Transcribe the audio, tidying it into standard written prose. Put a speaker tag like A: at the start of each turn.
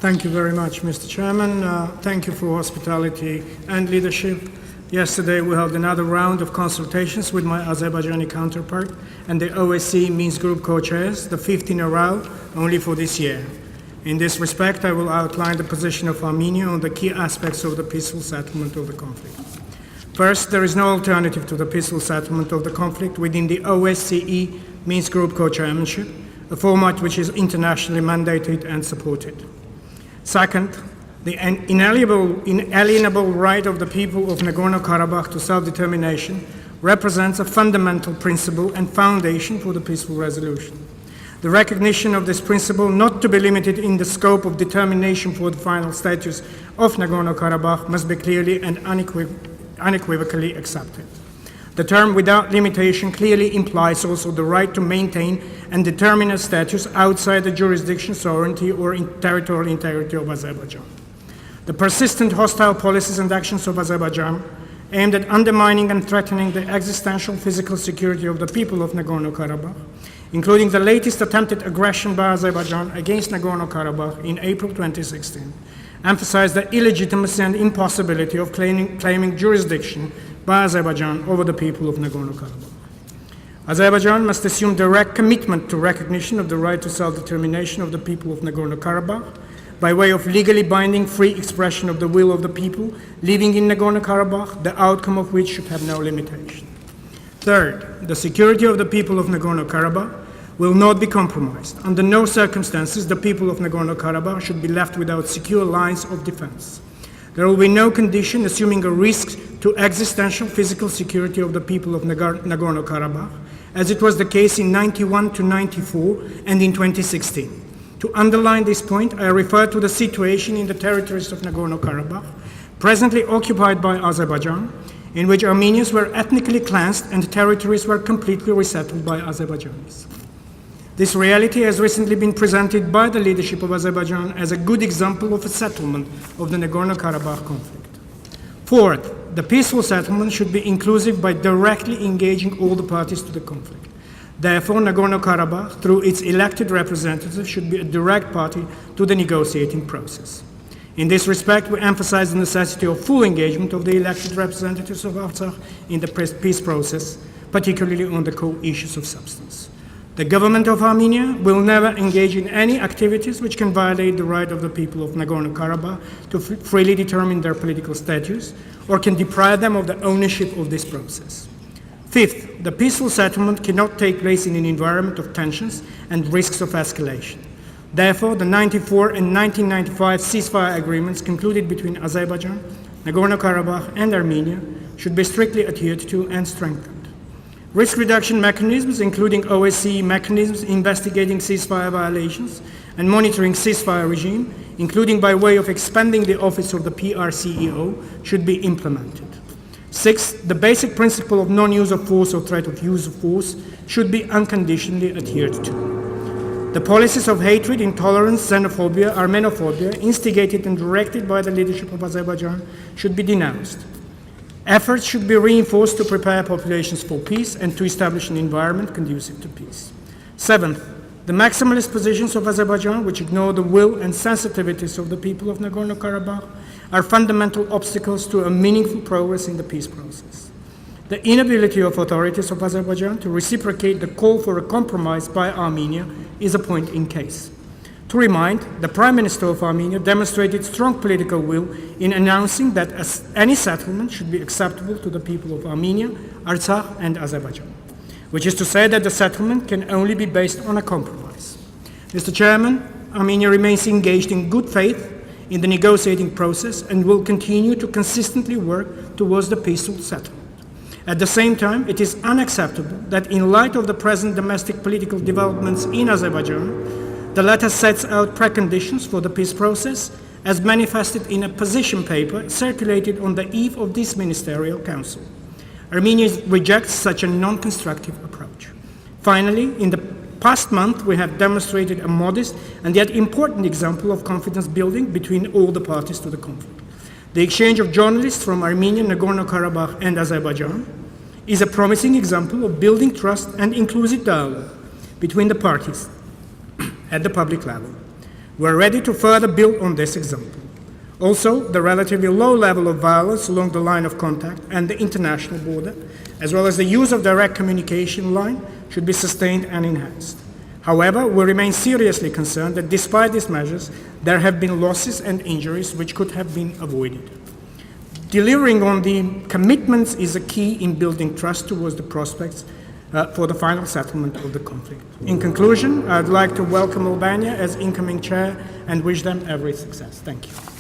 A: Thank you very much, Mr. Chairman. Thank you for hospitality and leadership. Yesterday, we held another round of consultations with my Azerbaijani counterpart and the OSCE Minsk Group co-chairs, the 5th in a row, only for this year. In this respect, I will outline the position of Armenia on the key aspects of the peaceful settlement of the conflict. First, there is no alternative to the peaceful settlement of the conflict within the OSCE Minsk Group co-chairmanship, a format which is internationally mandated and supported. Second, the inalienable right of the people of Nagorno-Karabakh to self-determination represents a fundamental principle and foundation for the peaceful resolution. The recognition of this principle not to be limited in the scope of determination for the final status of Nagorno-Karabakh must be clearly and unequivocally accepted. The term without limitation clearly implies also the right to maintain and determine a status outside the jurisdiction, sovereignty, or territorial integrity of Azerbaijan. The persistent hostile policies and actions of Azerbaijan aimed at undermining and threatening the existential physical security of the people of Nagorno-Karabakh, including the latest attempted aggression by Azerbaijan against Nagorno-Karabakh in April 2016, emphasized the illegitimacy and impossibility of claiming jurisdiction by Azerbaijan over the people of Nagorno-Karabakh. Azerbaijan must assume direct commitment to recognition of the right to self-determination of the people of Nagorno-Karabakh by way of legally binding free expression of the will of the people living in Nagorno-Karabakh, the outcome of which should have no limitation. Third, the security of the people of Nagorno-Karabakh will not be compromised. Under no circumstances, the people of Nagorno-Karabakh should be left without secure lines of defense. There will be no condition assuming a risk to existential physical security of the people of Nagorno-Karabakh, as it was the case in 91 to 94 and in 2016. To underline this point, I refer to the situation in the territories of Nagorno-Karabakh, presently occupied by Azerbaijan, in which Armenians were ethnically cleansed and territories were completely resettled by Azerbaijanis. This reality has recently been presented by the leadership of Azerbaijan as a good example of a settlement of the Nagorno-Karabakh conflict. Fourth, the peaceful settlement should be inclusive by directly engaging all the parties to the conflict. Therefore, Nagorno-Karabakh, through its elected representatives, should be a direct party to the negotiating process. In this respect, we emphasize the necessity of full engagement of the elected representatives of Artsakh in the peace process, particularly on the core issues of substance. The government of Armenia will never engage in any activities which can violate the right of the people of Nagorno-Karabakh to freely determine their political status or can deprive them of the ownership of this process. Fifth, the peaceful settlement cannot take place in an environment of tensions and risks of escalation. Therefore, the 1994 and 1995 ceasefire agreements concluded between Azerbaijan, Nagorno-Karabakh, and Armenia should be strictly adhered to and strengthened. Risk reduction mechanisms, including OSCE mechanisms investigating ceasefire violations and monitoring ceasefire regime, including by way of expanding the office of the PRCEO, should be implemented. Sixth, the basic principle of non-use of force or threat of use of force should be unconditionally adhered to. The policies of hatred, intolerance, xenophobia, Armenophobia, instigated and directed by the leadership of Azerbaijan, should be denounced. Efforts should be reinforced to prepare populations for peace and to establish an environment conducive to peace. Seventh, the maximalist positions of Azerbaijan, which ignore the will and sensitivities of the people of Nagorno-Karabakh, are fundamental obstacles to a meaningful progress in the peace process. The inability of authorities of Azerbaijan to reciprocate the call for a compromise by Armenia is a point in case. To remind, the Prime Minister of Armenia demonstrated strong political will in announcing that any settlement should be acceptable to the people of Armenia, Artsakh, and Azerbaijan, which is to say that the settlement can only be based on a compromise. Mr. Chairman, Armenia remains engaged in good faith in the negotiating process and will continue to consistently work towards the peaceful settlement. At the same time, it is unacceptable that in light of the present domestic political developments in Azerbaijan, the letter sets out preconditions for the peace process as manifested in a position paper circulated on the eve of this ministerial council. Armenia rejects such a non-constructive approach. Finally, in the past month, we have demonstrated a modest and yet important example of confidence building between all the parties to the conflict. The exchange of journalists from Armenia, Nagorno-Karabakh, and Azerbaijan is a promising example of building trust and inclusive dialogue between the parties at the public level. We're ready to further build on this example. Also, the relatively low level of violence along the line of contact and the international border, as well as the use of direct communication line, should be sustained and enhanced. However, we remain seriously concerned that despite these measures, there have been losses and injuries which could have been avoided. Delivering on the commitments is a key in building trust towards the prospects for the final settlement of the conflict. In conclusion, I'd like to welcome Albania as incoming chair and wish them every success. Thank you.